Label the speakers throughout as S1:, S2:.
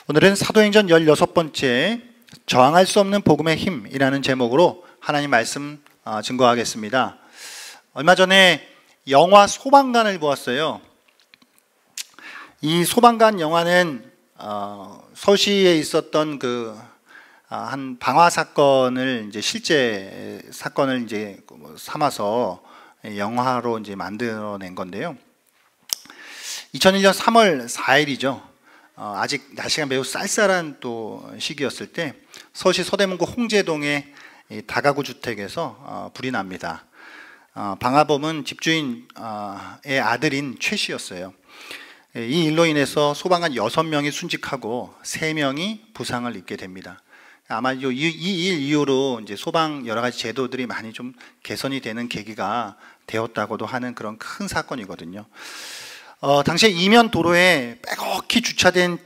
S1: 오늘은 사도행전 16번째 저항할 수 없는 복음의 힘이라는 제목으로 하나님 말씀 증거하겠습니다. 얼마 전에 영화 소방관을 보았어요. 이 소방관 영화는 서울시에 있었던 한 방화 사건을 실제 사건을 삼아서 영화로 만들어낸 건데요. 2001년 3월 4일이죠. 아직 날씨가 매우 쌀쌀한 또 시기였을 때 서울시 서대문구 홍제동의 다가구 주택에서 불이 납니다. 방화범은 집주인의 아들인 최 씨였어요. 이 일로 인해서 소방관 6명이 순직하고 3명이 부상을 입게 됩니다. 아마 이 일 이후로 소방 여러 가지 제도들이 많이 좀 개선이 되는 계기가 되었다고도 하는 그런 큰 사건이거든요. 당시에 이면 도로에 빼곡히 주차된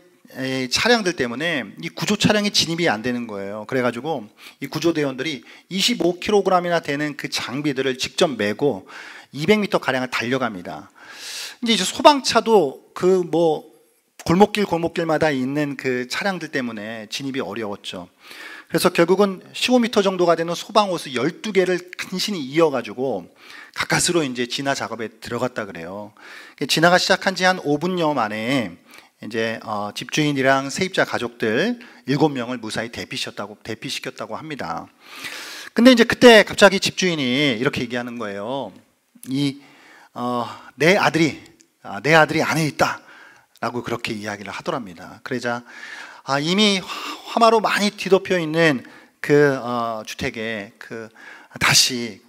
S1: 차량들 때문에 이 구조 차량이 진입이 안 되는 거예요. 그래가지고 이 구조대원들이 25kg이나 되는 그 장비들을 직접 메고 200m 가량을 달려갑니다. 이제 소방차도 골목길마다 있는 그 차량들 때문에 진입이 어려웠죠. 그래서 결국은 15m 정도가 되는 소방호스 12개를 간신히 이어가지고 가까스로 진화 작업에 들어갔다 그래요. 진화가 시작한 지 한 5분여 만에 집주인이랑 세입자 가족들 7명을 무사히 대피시켰다고 합니다. 근데 그때 갑자기 집주인이 이렇게 얘기하는 거예요. 내 아들이 안에 있다 라고 그렇게 이야기를 하더랍니다. 그러자 이미 화마로 많이 뒤덮여 있는 주택에 다시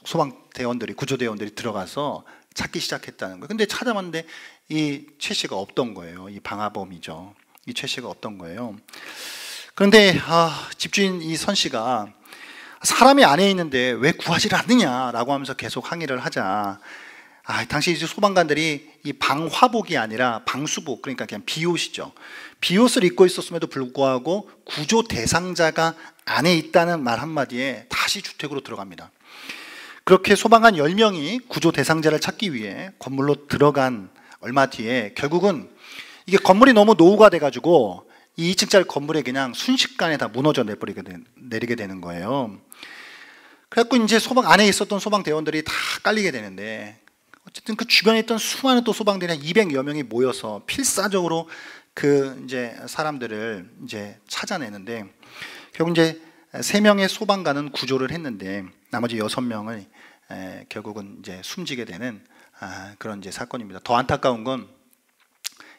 S1: 소방대원들이 구조대원들이 들어가서 찾기 시작했다는 거예요. 근데 찾아봤는데 이 최 씨가 없던 거예요. 이 방화범이죠. 이 최 씨가 없던 거예요. 그런데 집주인 이 선 씨가 사람이 안에 있는데 왜 구하지를 않느냐라고 하면서 계속 항의를 하자 당시 소방관들이 이 방화복이 아니라 방수복, 그러니까 그냥 비옷이죠. 비옷을 입고 있었음에도 불구하고 구조 대상자가 안에 있다는 말 한마디에 다시 주택으로 들어갑니다. 그렇게 소방관 10명이 구조 대상자를 찾기 위해 건물로 들어간 얼마 뒤에 결국은 이게 건물이 너무 노후가 돼가지고 이 2층짜리 건물에 그냥 순식간에 다 무너져 내리게 되는 거예요. 그래갖고 안에 있었던 소방대원들이 다 깔리게 되는데 어쨌든 그 주변에 있던 수많은 또 소방대원 200여 명이 모여서 필사적으로 사람들을 찾아내는데 결국 3명의 소방관은 구조를 했는데 나머지 6명을 결국은 숨지게 되는 그런 사건입니다. 더 안타까운 건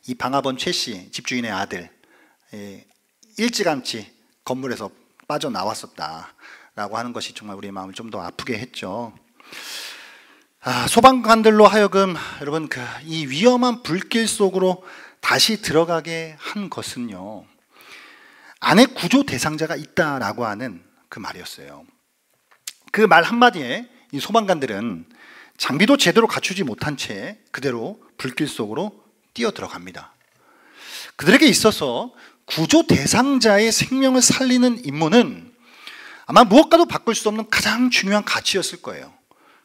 S1: 이 방화범 최 씨 집주인의 아들 일찌감치 건물에서 빠져나왔었다라고 하는 것이 정말 우리 마음을 좀 더 아프게 했죠. 소방관들로 하여금 여러분 이 위험한 불길 속으로 다시 들어가게 한 것은요, 안에 구조 대상자가 있다라고 하는 그 말이었어요. 그 말 한마디에 이 소방관들은 장비도 제대로 갖추지 못한 채 그대로 불길 속으로 뛰어 들어갑니다. 그들에게 있어서 구조 대상자의 생명을 살리는 임무는 아마 무엇과도 바꿀 수 없는 가장 중요한 가치였을 거예요.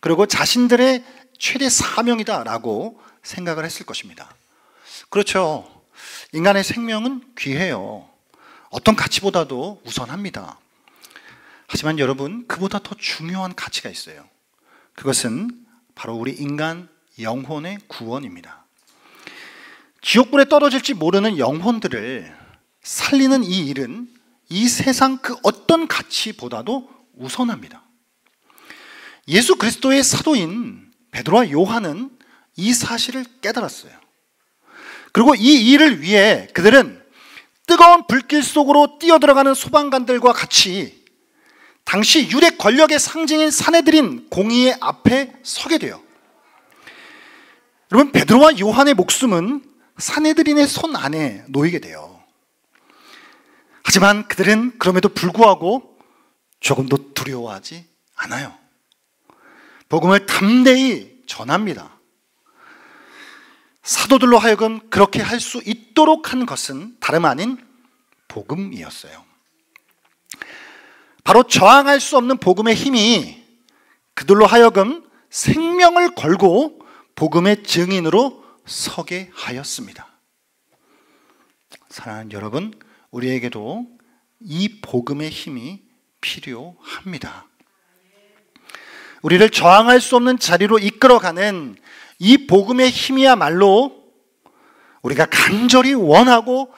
S1: 그리고 자신들의 최대 사명이다라고 생각을 했을 것입니다. 그렇죠. 인간의 생명은 귀해요. 어떤 가치보다도 우선합니다. 하지만 여러분, 그보다 더 중요한 가치가 있어요. 그것은 바로 우리 인간 영혼의 구원입니다. 지옥불에 떨어질지 모르는 영혼들을 살리는 이 일은 이 세상 그 어떤 가치보다도 우선합니다. 예수 그리스도의 사도인 베드로와 요한은 이 사실을 깨달았어요. 그리고 이 일을 위해 그들은 뜨거운 불길 속으로 뛰어들어가는 소방관들과 같이 당시 유대 권력의 상징인 사내들인 공의의 앞에 서게 돼요. 여러분, 베드로와 요한의 목숨은 사내들인의 손 안에 놓이게 돼요. 하지만 그들은 그럼에도 불구하고 조금도 두려워하지 않아요. 복음을 담대히 전합니다. 사도들로 하여금 그렇게 할 수 있도록 한 것은 다름 아닌 복음이었어요. 바로 저항할 수 없는 복음의 힘이 그들로 하여금 생명을 걸고 복음의 증인으로 서게 하였습니다. 사랑하는 여러분, 우리에게도 이 복음의 힘이 필요합니다. 우리를 저항할 수 없는 자리로 이끌어가는 이 복음의 힘이야말로 우리가 간절히 원하고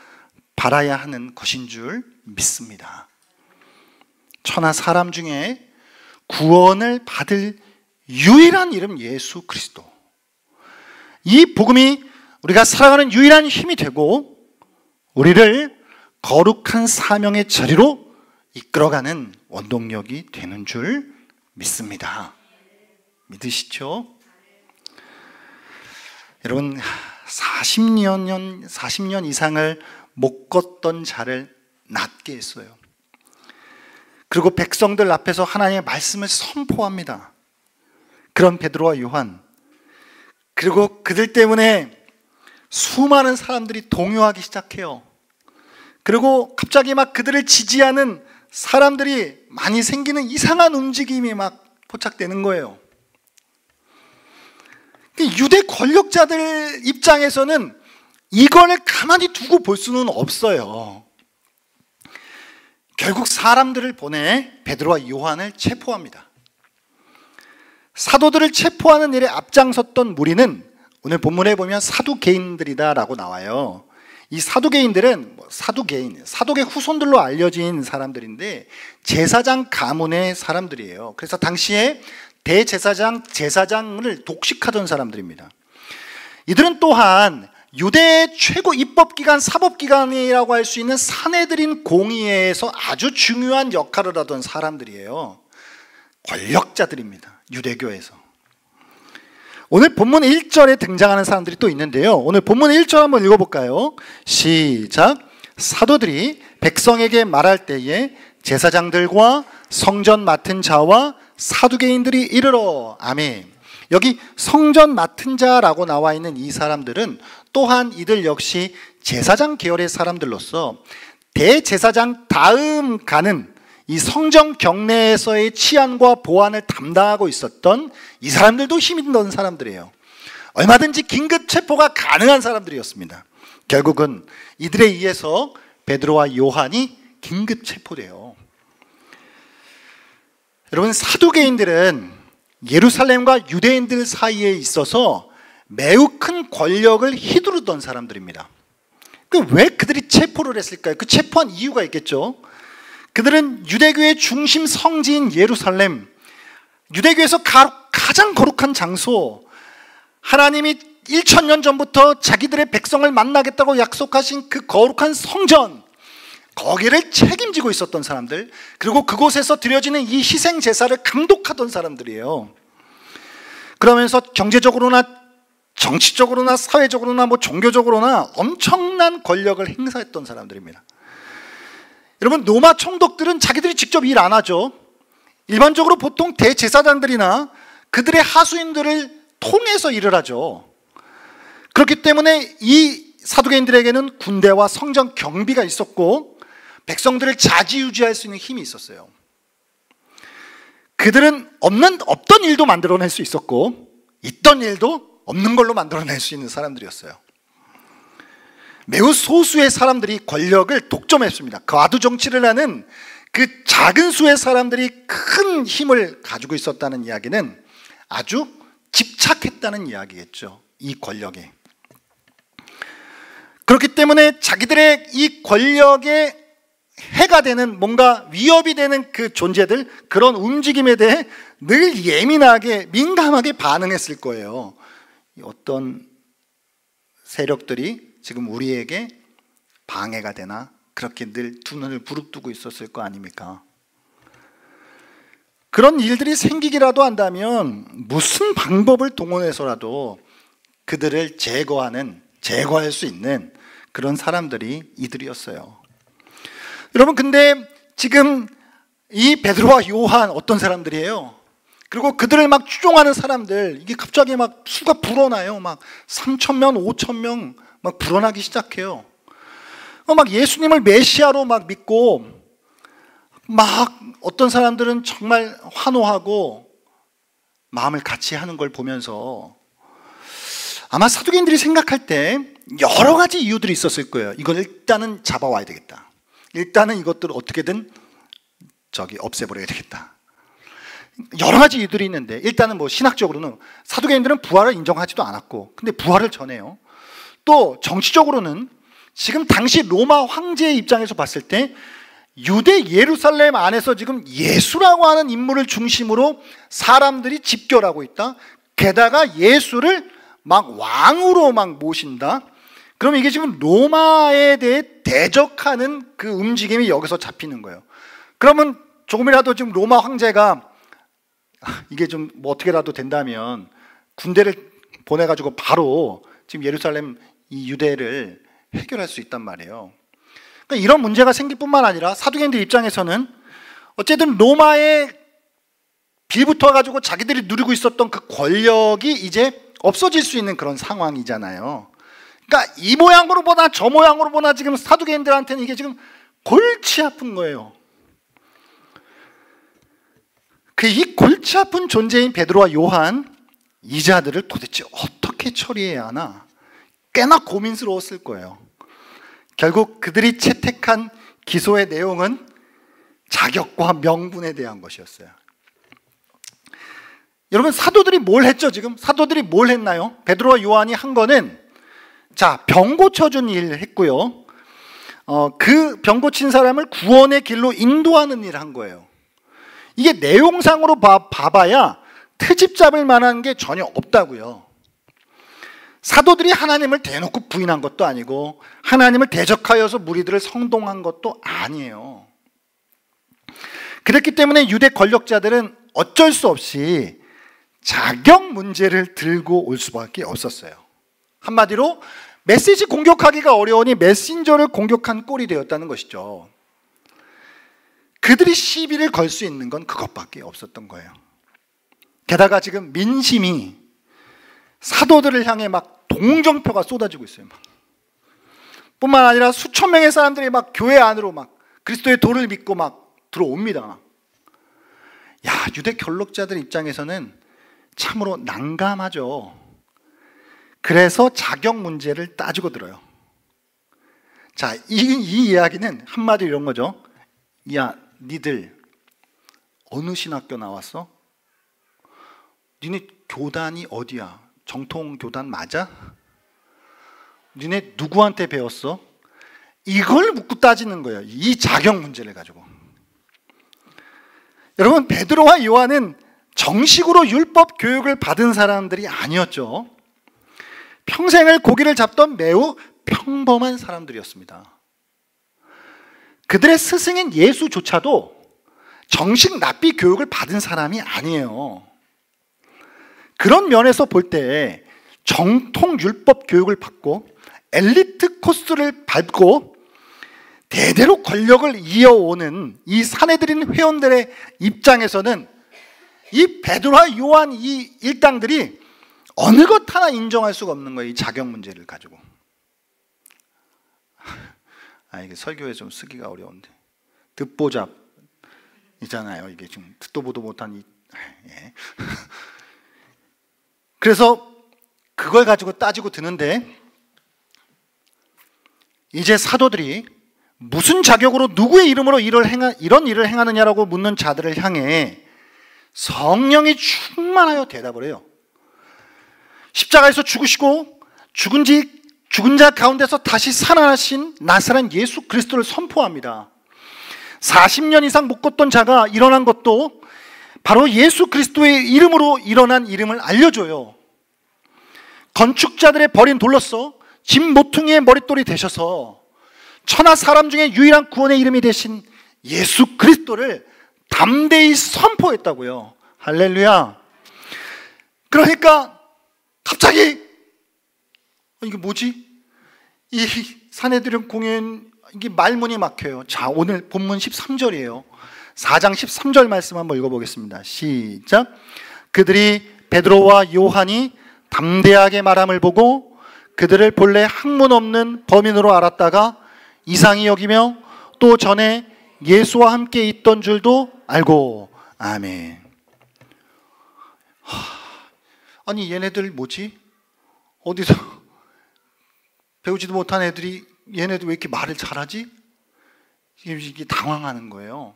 S1: 바라야 하는 것인 줄 믿습니다. 천하 사람 중에 구원을 받을 유일한 이름 예수 그리스도. 이 복음이 우리가 살아가는 유일한 힘이 되고 우리를 거룩한 사명의 자리로 이끌어가는 원동력이 되는 줄 믿습니다. 믿으시죠? 여러분, 40년 이상을 못 걷던 자를 낫게 했어요. 그리고 백성들 앞에서 하나님의 말씀을 선포합니다. 그런 베드로와 요한, 그리고 그들 때문에 수많은 사람들이 동요하기 시작해요. 그리고 갑자기 막 그들을 지지하는 사람들이 많이 생기는 이상한 움직임이 막 포착되는 거예요. 유대 권력자들 입장에서는 이걸 가만히 두고 볼 수는 없어요. 결국 사람들을 보내 베드로와 요한을 체포합니다. 사도들을 체포하는 일에 앞장섰던 무리는 오늘 본문에 보면 사두개인들이다라고 나와요. 이 사두개인들은 사도계 후손들로 알려진 사람들인데 제사장 가문의 사람들이에요. 그래서 당시에 제사장을 독식하던 사람들입니다. 이들은 또한 유대의 최고 입법기관, 사법기관이라고 할 수 있는 사내들인 공의회에서 아주 중요한 역할을 하던 사람들이에요. 권력자들입니다. 유대교에서. 오늘 본문 1절에 등장하는 사람들이 또 있는데요. 오늘 본문 1절 한번 읽어볼까요? 시작. 사도들이 백성에게 말할 때에 제사장들과 성전 맡은 자와 사두개인들이 이르러. 아멘. 여기 성전 맡은 자라고 나와 있는 이 사람들은 또한 이들 역시 제사장 계열의 사람들로서 대제사장 다음 가는 이 성전 경내에서의 치안과 보안을 담당하고 있었던 이 사람들도 힘 있는 사람들이에요. 얼마든지 긴급 체포가 가능한 사람들이었습니다. 결국은 이들에 의해서 베드로와 요한이 긴급 체포돼요. 여러분, 사두개인들은 예루살렘과 유대인들 사이에 있어서 매우 큰 권력을 휘두르던 사람들입니다. 왜 그들이 체포를 했을까요? 그 체포한 이유가 있겠죠. 그들은 유대교의 중심 성지인 예루살렘, 유대교에서 가장 거룩한 장소, 하나님이 1000년 전부터 자기들의 백성을 만나겠다고 약속하신 그 거룩한 성전, 거기를 책임지고 있었던 사람들, 그리고 그곳에서 드려지는 이 희생 제사를 감독하던 사람들이에요. 그러면서 경제적으로나 정치적으로나 사회적으로나 종교적으로나 엄청난 권력을 행사했던 사람들입니다. 여러분, 로마 총독들은 자기들이 직접 일 안 하죠. 일반적으로 보통 대제사장들이나 그들의 하수인들을 통해서 일을 하죠. 그렇기 때문에 이 사두개인들에게는 군대와 성전 경비가 있었고 백성들을 좌지우지할 수 있는 힘이 있었어요. 그들은 없던 일도 만들어낼 수 있었고 있던 일도 없는 걸로 만들어낼 수 있는 사람들이었어요. 매우 소수의 사람들이 권력을 독점했습니다. 과도 정치를 하는 그 작은 수의 사람들이 큰 힘을 가지고 있었다는 이야기는 아주 집착했다는 이야기겠죠. 이 권력에. 그렇기 때문에 자기들의 이 권력에 해가 되는, 뭔가 위협이 되는 그 존재들, 그런 움직임에 대해 늘 예민하게, 민감하게 반응했을 거예요. 어떤 세력들이 지금 우리에게 방해가 되나, 그렇게 늘 두 눈을 부릅뜨고 있었을 거 아닙니까? 그런 일들이 생기기라도 한다면 무슨 방법을 동원해서라도 그들을 제거할 수 있는 그런 사람들이 이들이었어요. 여러분, 근데 지금 이 베드로와 요한 어떤 사람들이에요? 그리고 그들을 막 추종하는 사람들, 이게 갑자기 막 수가 불어나요. 막 3,000명, 5,000명 막 불어나기 시작해요. 막 예수님을 메시아로 막 믿고, 막 어떤 사람들은 정말 환호하고 마음을 같이 하는 걸 보면서 아마 사두개인들이 생각할 때 여러 가지 이유들이 있었을 거예요. 이걸 일단은 잡아와야 되겠다. 일단은 이것들을 어떻게든 없애버려야 되겠다. 여러 가지 이유들이 있는데, 일단은 뭐 신학적으로는 사두개인들은 부활을 인정하지도 않았고, 근데 부활을 전해요. 또 정치적으로는 지금 당시 로마 황제의 입장에서 봤을 때 유대 예루살렘 안에서 지금 예수라고 하는 인물을 중심으로 사람들이 집결하고 있다. 게다가 예수를 막 왕으로 막 모신다. 그럼 이게 지금 로마에 대해 대적하는 그 움직임이 여기서 잡히는 거예요. 그러면 조금이라도 지금 로마 황제가 이게 좀 뭐 어떻게라도 된다면 군대를 보내가지고 바로 지금 예루살렘 이 유대를 해결할 수 있단 말이에요. 그러니까 이런 문제가 생길 뿐만 아니라 사두개인들 입장에서는 어쨌든 로마에 빌붙어 가지고 자기들이 누리고 있었던 그 권력이 이제 없어질 수 있는 그런 상황이잖아요. 그러니까 이 모양으로 보나 저 모양으로 보나 지금 사두개인들한테는 이게 지금 골치 아픈 거예요. 이 골치 아픈 존재인 베드로와 요한, 이 자들을 도대체 어떻게 처리해야 하나 꽤나 고민스러웠을 거예요. 결국 그들이 채택한 기소의 내용은 자격과 명분에 대한 것이었어요. 여러분, 사도들이 뭘 했죠? 지금 사도들이 뭘 했나요? 베드로와 요한이 한 거는 병 고쳐준 일 했고요. 그 병 고친 사람을 구원의 길로 인도하는 일을 한 거예요. 이게 내용상으로 봐봐야 트집 잡을 만한 게 전혀 없다고요. 사도들이 하나님을 대놓고 부인한 것도 아니고 하나님을 대적하여서 무리들을 성동한 것도 아니에요. 그렇기 때문에 유대 권력자들은 어쩔 수 없이 자격 문제를 들고 올 수밖에 없었어요. 한마디로 메시지 공격하기가 어려우니 메신저를 공격한 꼴이 되었다는 것이죠. 그들이 시비를 걸 수 있는 건 그것밖에 없었던 거예요. 게다가 지금 민심이 사도들을 향해 막 동정표가 쏟아지고 있어요. 뿐만 아니라 수천 명의 사람들이 막 교회 안으로 막 그리스도의 도를 믿고 막 들어옵니다. 유대 권력자들 입장에서는 참으로 난감하죠. 그래서 자격 문제를 따지고 들어요. 이 이야기는 한마디로 이런 거죠. 니들 어느 신학교 나왔어? 니네 교단이 어디야? 정통 교단 맞아? 니네 누구한테 배웠어? 이걸 묻고 따지는 거예요. 이 자격 문제를 가지고. 여러분, 베드로와 요한은 정식으로 율법 교육을 받은 사람들이 아니었죠. 평생을 고기를 잡던 매우 평범한 사람들이었습니다. 그들의 스승인 예수조차도 정식 랍비 교육을 받은 사람이 아니에요. 그런 면에서 볼 때 정통 율법 교육을 받고 엘리트 코스를 밟고 대대로 권력을 이어오는 이 사내들인 회원들의 입장에서는 이 베드로와 요한 이 일당들이 어느 것 하나 인정할 수가 없는 거예요. 이 자격 문제를 가지고. 이게 설교에 좀 쓰기가 어려운데 듣보잡 있잖아요. 이게 지금 듣도 보도 못한 예. 그래서 그걸 가지고 따지고 드는데, 이제 사도들이 무슨 자격으로 누구의 이름으로 이런 일을 행하느냐라고 묻는 자들을 향해 성령이 충만하여 대답을 해요. 십자가에서 죽으시고 죽은 자 가운데서 다시 살아나신 나사렛 예수 그리스도를 선포합니다. 40년 이상 못 걷던 자가 일어난 것도 바로 예수 그리스도의 이름으로 일어난 이름을 알려줘요. 건축자들의 버린 돌로서 집 모퉁이의 머릿돌이 되셔서 천하 사람 중에 유일한 구원의 이름이 되신 예수 그리스도를 담대히 선포했다고요. 할렐루야. 그러니까 갑자기 이게 뭐지? 이 사내들은 공연 이게 말문이 막혀요. 오늘 본문 13절이에요. 4장 13절 말씀 한번 읽어보겠습니다. 시작. 그들이 베드로와 요한이 담대하게 말함을 보고 그들을 본래 학문 없는 범인으로 알았다가 이상히 여기며 또 전에 예수와 함께 있던 줄도 알고. 아멘. 아니 얘네들 뭐지? 어디서 배우지도 못한 애들이 얘네도 왜 이렇게 말을 잘하지? 이게 당황하는 거예요.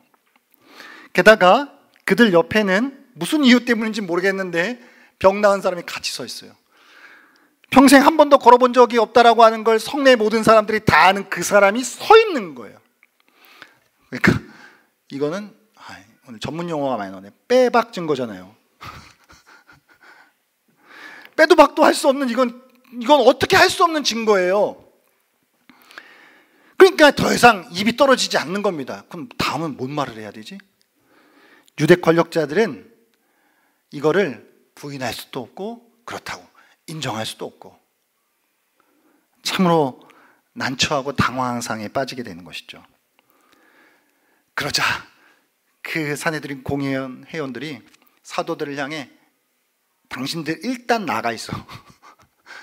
S1: 게다가 그들 옆에는 무슨 이유 때문인지 모르겠는데 병 나은 사람이 같이 서 있어요. 평생 한 번도 걸어본 적이 없다라고 하는 걸 성내 모든 사람들이 다 아는 그 사람이 서 있는 거예요. 그러니까 이거는 오늘 전문 용어가 많이 나오네. 빼박 증거잖아요. 빼도 박도 할 수 없는 이건 어떻게 할 수 없는 증거예요. 그러니까 더 이상 입이 떨어지지 않는 겁니다. 그럼 다음은 뭔 말을 해야 되지? 유대 권력자들은 이거를 부인할 수도 없고 그렇다고 인정할 수도 없고 참으로 난처하고 당황한 상황에 빠지게 되는 것이죠. 그러자 그 사내들인 공회원 회원들이 사도들을 향해 당신들 일단 나가 있어.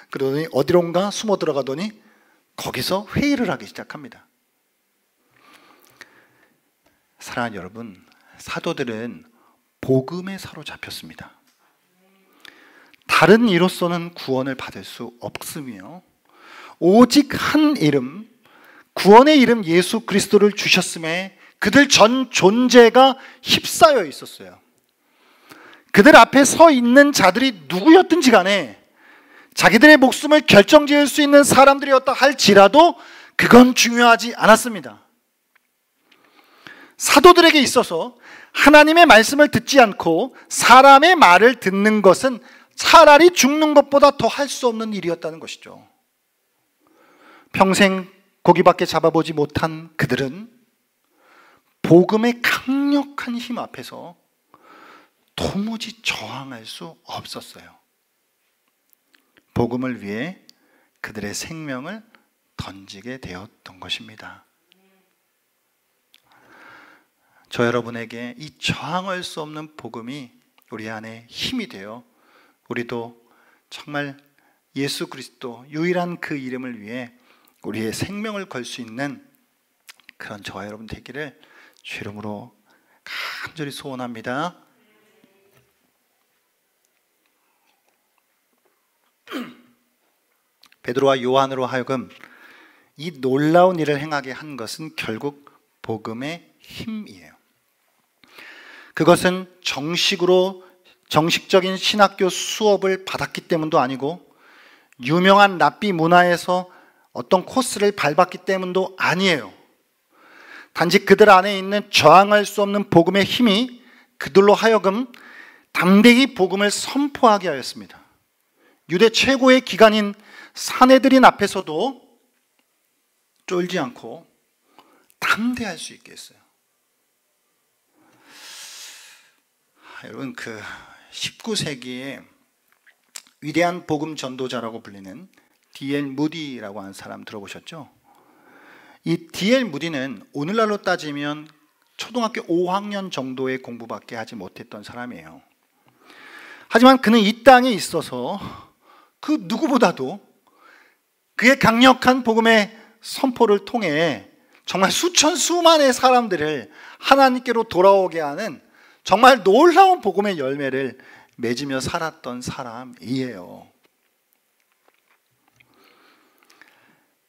S1: 그러더니 어디론가 숨어 들어가더니 거기서 회의를 하기 시작합니다. 사랑하는 여러분, 사도들은 복음에 사로잡혔습니다. 다른 이로서는 구원을 받을 수 없으며 오직 한 이름, 구원의 이름 예수 그리스도를 주셨음에 그들 전 존재가 휩싸여 있었어요. 그들 앞에 서 있는 자들이 누구였든지 간에 자기들의 목숨을 결정지을 수 있는 사람들이었다 할지라도 그건 중요하지 않았습니다. 사도들에게 있어서 하나님의 말씀을 듣지 않고 사람의 말을 듣는 것은 차라리 죽는 것보다 더 할 수 없는 일이었다는 것이죠. 평생 고기밖에 잡아보지 못한 그들은 복음의 강력한 힘 앞에서 도무지 저항할 수 없었어요. 복음을 위해 그들의 생명을 던지게 되었던 것입니다. 저 여러분에게 이 저항할 수 없는 복음이 우리 안에 힘이 되어 우리도 정말 예수 그리스도 유일한 그 이름을 위해 우리의 생명을 걸 수 있는 그런 저와 여러분 되기를 주 이름으로 간절히 소원합니다. 베드로와 요한으로 하여금 이 놀라운 일을 행하게 한 것은 결국 복음의 힘이에요. 그것은 정식적인 신학교 수업을 받았기 때문도 아니고 유명한 랍비 문화에서 어떤 코스를 밟았기 때문도 아니에요. 단지 그들 안에 있는 저항할 수 없는 복음의 힘이 그들로 하여금 담대히 복음을 선포하게 하였습니다. 유대 최고의 기관인 사내들인 앞에서도 쫄지 않고 담대할 수 있게 했어요. 여러분, 그 19세기에 위대한 복음 전도자라고 불리는 D.L. 무디라고 하는 사람 들어보셨죠? 이 D.L. 무디는 오늘날로 따지면 초등학교 5학년 정도의 공부밖에 하지 못했던 사람이에요. 하지만 그는 이 땅에 있어서 그 누구보다도 그의 강력한 복음의 선포를 통해 정말 수만의 사람들을 하나님께로 돌아오게 하는 정말 놀라운 복음의 열매를 맺으며 살았던 사람이에요.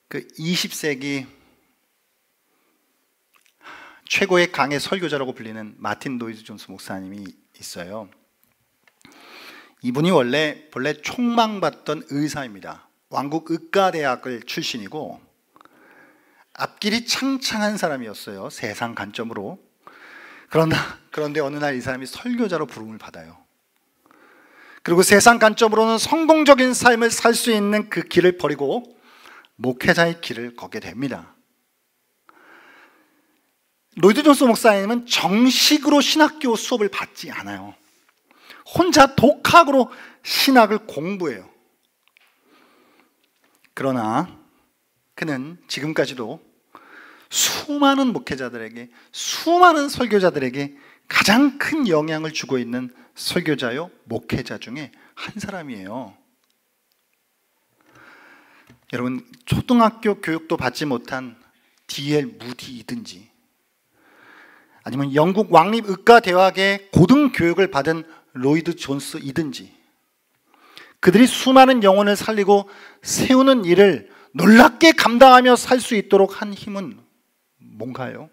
S1: 그 20세기 최고의 강의 설교자라고 불리는 마틴 로이드 존스 목사님이 있어요. 이분이 원래 총망받던 의사입니다. 왕국 의과대학을 출신이고 앞길이 창창한 사람이었어요. 세상 관점으로. 그런데 어느 날 이 사람이 설교자로 부름을 받아요. 그리고 세상 관점으로는 성공적인 삶을 살 수 있는 그 길을 버리고 목회자의 길을 걷게 됩니다. 로이드 존스 목사님은 정식으로 신학교 수업을 받지 않아요. 혼자 독학으로 신학을 공부해요. 그러나 그는 지금까지도 수많은 목회자들에게, 수많은 설교자들에게 가장 큰 영향을 주고 있는 설교자요 목회자 중에 한 사람이에요. 여러분, 초등학교 교육도 받지 못한 D.L. 무디이든지 아니면 영국 왕립의과대학의 고등교육을 받은 로이드 존스이든지 그들이 수많은 영혼을 살리고 세우는 일을 놀랍게 감당하며 살 수 있도록 한 힘은 뭔가요?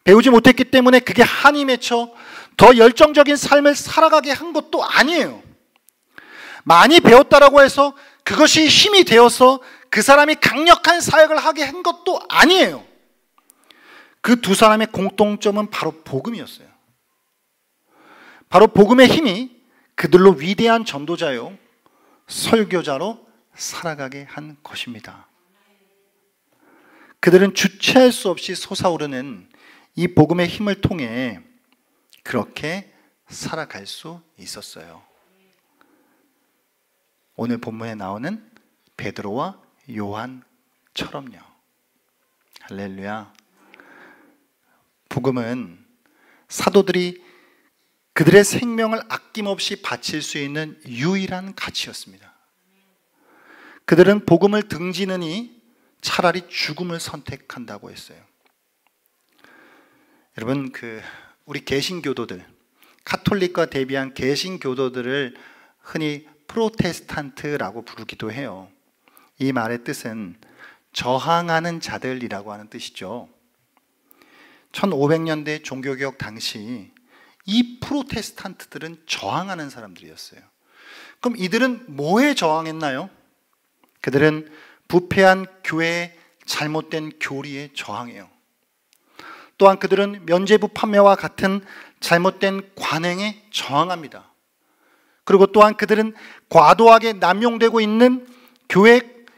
S1: 배우지 못했기 때문에 그게 한이 맺혀 더 열정적인 삶을 살아가게 한 것도 아니에요. 많이 배웠다라고 해서 그것이 힘이 되어서 그 사람이 강력한 사역을 하게 한 것도 아니에요. 그 두 사람의 공통점은 바로 복음이었어요. 바로 복음의 힘이 그들로 위대한 전도자요, 설교자로 살아가게 한 것입니다. 그들은 주체할 수 없이 솟아오르는 이 복음의 힘을 통해 그렇게 살아갈 수 있었어요. 오늘 본문에 나오는 베드로와 요한처럼요. 할렐루야. 복음은 사도들이 그들의 생명을 아낌없이 바칠 수 있는 유일한 가치였습니다. 그들은 복음을 등지느니 차라리 죽음을 선택한다고 했어요. 여러분, 우리 개신교도들, 카톨릭과 대비한 개신교도들을 흔히 프로테스탄트라고 부르기도 해요. 이 말의 뜻은 저항하는 자들이라고 하는 뜻이죠. 1500년대 종교개혁 당시 이 프로테스탄트들은 저항하는 사람들이었어요. 그럼 이들은 뭐에 저항했나요? 그들은 부패한 교회의 잘못된 교리에 저항해요. 또한 그들은 면죄부 판매와 같은 잘못된 관행에 저항합니다. 그리고 또한 그들은 과도하게 남용되고 있는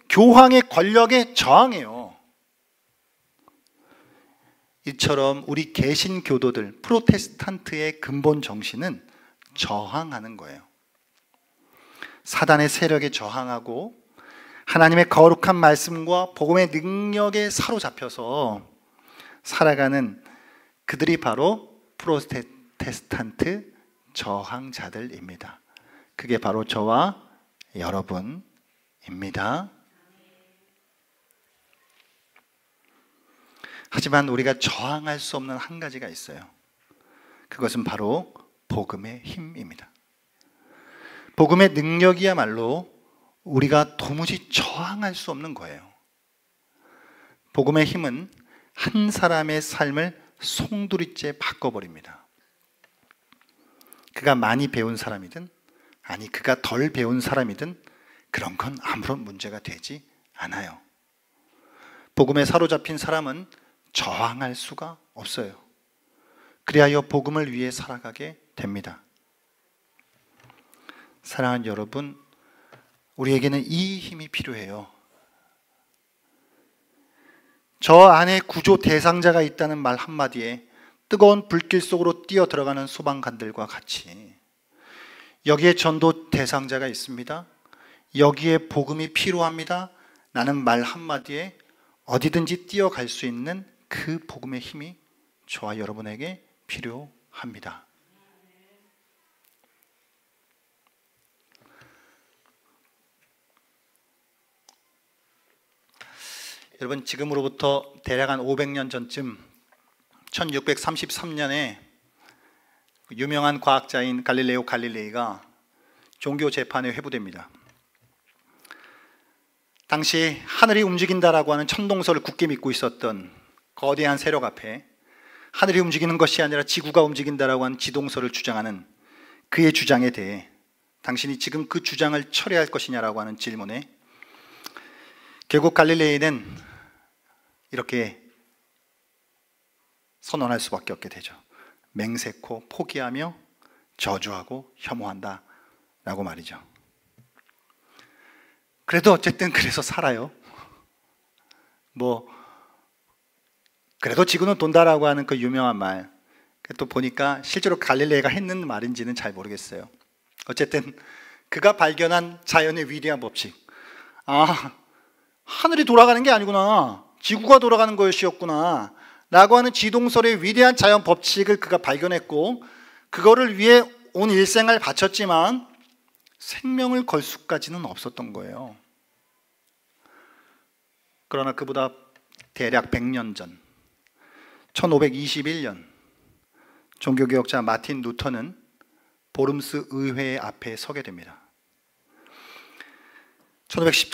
S1: 교황의 권력에 저항해요. 이처럼 우리 개신교도들, 프로테스탄트의 근본 정신은 저항하는 거예요. 사단의 세력에 저항하고 하나님의 거룩한 말씀과 복음의 능력에 사로잡혀서 살아가는 그들이 바로 프로테스탄트 저항자들입니다. 그게 바로 저와 여러분입니다. 하지만 우리가 저항할 수 없는 한 가지가 있어요. 그것은 바로 복음의 힘입니다. 복음의 능력이야말로 우리가 도무지 저항할 수 없는 거예요. 복음의 힘은 한 사람의 삶을 송두리째 바꿔버립니다. 그가 많이 배운 사람이든 아니 그가 덜 배운 사람이든 그런 건 아무런 문제가 되지 않아요. 복음에 사로잡힌 사람은 저항할 수가 없어요. 그리하여 복음을 위해 살아가게 됩니다. 사랑하는 여러분, 우리에게는 이 힘이 필요해요. 저 안에 구조 대상자가 있다는 말 한마디에 뜨거운 불길 속으로 뛰어 들어가는 소방관들과 같이 여기에 전도 대상자가 있습니다. 여기에 복음이 필요합니다. 라는 말 한마디에 어디든지 뛰어갈 수 있는 그 복음의 힘이 저와 여러분에게 필요합니다. 여러분, 지금으로부터 대략 한 500년 전쯤 1633년에 유명한 과학자인 갈릴레오 갈릴레이가 종교 재판에 회부됩니다. 당시 하늘이 움직인다라고 하는 천동설을 굳게 믿고 있었던 거대한 세력 앞에 하늘이 움직이는 것이 아니라 지구가 움직인다라고 하는 지동설을 주장하는 그의 주장에 대해 당신이 지금 그 주장을 철회할 것이냐라고 하는 질문에 결국 갈릴레이는 이렇게 선언할 수밖에 없게 되죠. 맹세코 포기하며 저주하고 혐오한다 라고 말이죠. 그래도 어쨌든 그래서 살아요. 그래도 지구는 돈다라고 하는 그 유명한 말, 또 보니까 실제로 갈릴레이가 했는 말인지는 잘 모르겠어요. 어쨌든 그가 발견한 자연의 위대한 법칙, 하늘이 돌아가는 게 아니구나, 지구가 돌아가는 것이었구나 라고 하는 지동설의 위대한 자연 법칙을 그가 발견했고, 그거를 위해 온 일생을 바쳤지만 생명을 걸 수까지는 없었던 거예요. 그러나 그보다 대략 100년 전 1521년 종교개혁자 마틴 루터는 보름스 의회 앞에 서게 됩니다.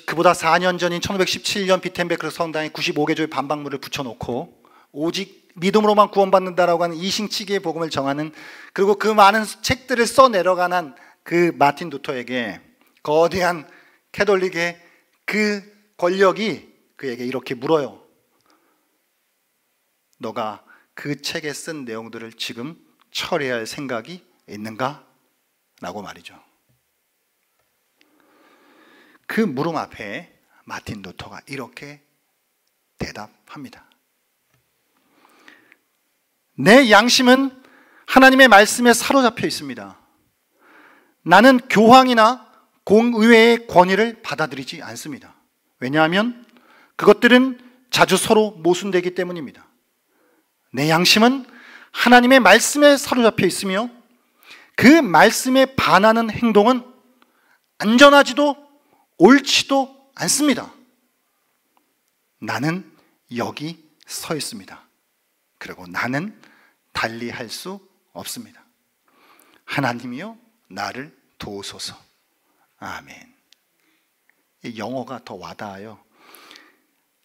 S1: 그보다 4년 전인 1517년 비텐베크 성당에 95개조의 반박문을 붙여놓고 오직 믿음으로만 구원받는다라고 하는 이신치기의 복음을 정하는, 그리고 그 많은 책들을 써내려가는 그 마틴 루터에게 거대한 캐톨릭의 그 권력이 그에게 이렇게 물어요. 너가 그 책에 쓴 내용들을 지금 처리할 생각이 있는가? 라고 말이죠. 그 물음 앞에 마틴 루터가 이렇게 대답합니다. 내 양심은 하나님의 말씀에 사로잡혀 있습니다. 나는 교황이나 공의회의 권위를 받아들이지 않습니다. 왜냐하면 그것들은 자주 서로 모순되기 때문입니다. 내 양심은 하나님의 말씀에 사로잡혀 있으며 그 말씀에 반하는 행동은 안전하지도 옳지도 않습니다. 나는 여기 서 있습니다. 그리고 나는 달리 할 수 없습니다. 하나님이여 나를 도우소서. 아멘. 이 영어가 더 와닿아요.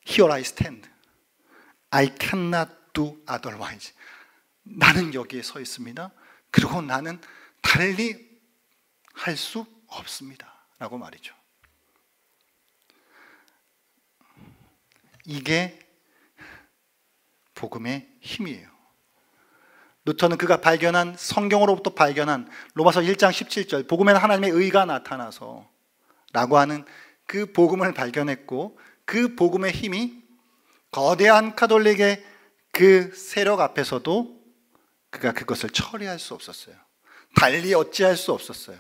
S1: Here I stand. I cannot do otherwise. 나는 여기에 서 있습니다. 그리고 나는 달리 할 수 없습니다. 라고 말이죠. 이게 복음의 힘이에요. 루터는 그가 발견한, 성경으로부터 발견한 로마서 1장 17절 복음에는 하나님의 의가 나타나서 라고 하는 그 복음을 발견했고, 그 복음의 힘이 거대한 가톨릭의 그 세력 앞에서도 그가 그것을 처리할 수 없었어요. 달리 어찌할 수 없었어요.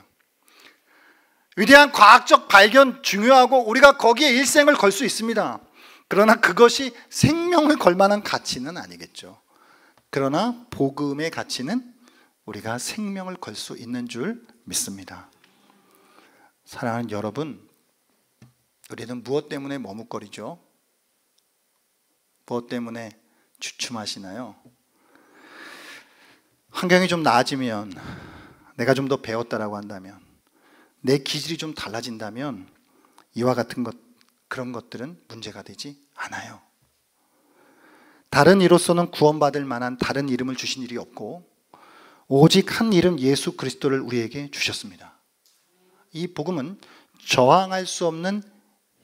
S1: 위대한 과학적 발견 중요하고 우리가 거기에 일생을 걸 수 있습니다. 그러나 그것이 생명을 걸 만한 가치는 아니겠죠. 그러나 복음의 가치는 우리가 생명을 걸 수 있는 줄 믿습니다. 사랑하는 여러분, 우리는 무엇 때문에 머뭇거리죠? 무엇 때문에 주춤하시나요? 환경이 좀 나아지면, 내가 좀 더 배웠다라고 한다면, 내 기질이 좀 달라진다면 이와 같은 그런 것들은 문제가 되지 않아요. 다른 이로서는 구원받을 만한 다른 이름을 주신 일이 없고 오직 한 이름 예수 그리스도를 우리에게 주셨습니다. 이 복음은 저항할 수 없는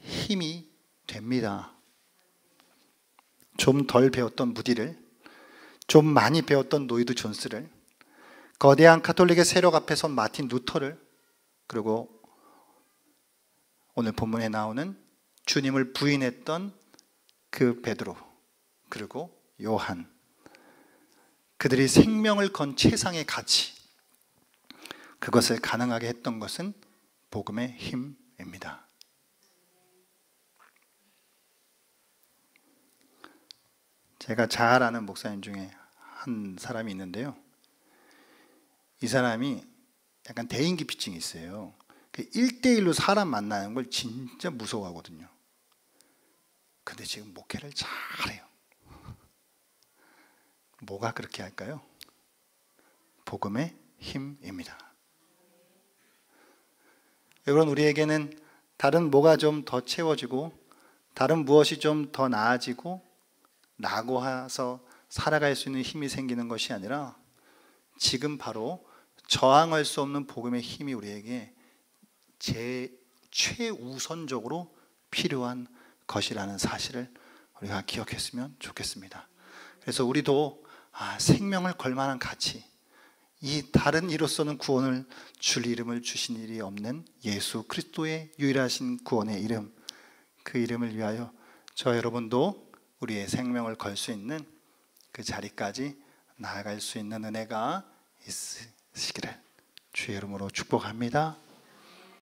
S1: 힘이 됩니다. 좀 덜 배웠던 무디를, 좀 많이 배웠던 노이드 존스를, 거대한 가톨릭의 세력 앞에 선 마틴 루터를, 그리고 오늘 본문에 나오는 주님을 부인했던 그 베드로, 그리고 요한, 그들이 생명을 건 최상의 가치, 그것을 가능하게 했던 것은 복음의 힘입니다. 제가 잘 아는 목사님 중에 한 사람이 있는데요, 이 사람이 약간 대인기피증이 있어요. 1대1로 사람 만나는 걸 진짜 무서워하거든요. 근데 지금 목회를 잘해요. 뭐가 그렇게 할까요? 복음의 힘입니다. 여러분, 우리에게는 다른 뭐가 좀 더 채워지고 다른 무엇이 좀 더 나아지고 라고 해서 살아갈 수 있는 힘이 생기는 것이 아니라 지금 바로 저항할 수 없는 복음의 힘이 우리에게 최우선적으로 필요한 것이라는 사실을 우리가 기억했으면 좋겠습니다. 그래서 우리도 생명을 걸 만한 가치, 이 다른 이로서는 구원을 줄 이름을 주신 일이 없는 예수 그리스도의 유일하신 구원의 이름, 그 이름을 위하여 저 여러분도 우리의 생명을 걸 수 있는 그 자리까지 나아갈 수 있는 은혜가 있으시기를 주의 이름으로 축복합니다.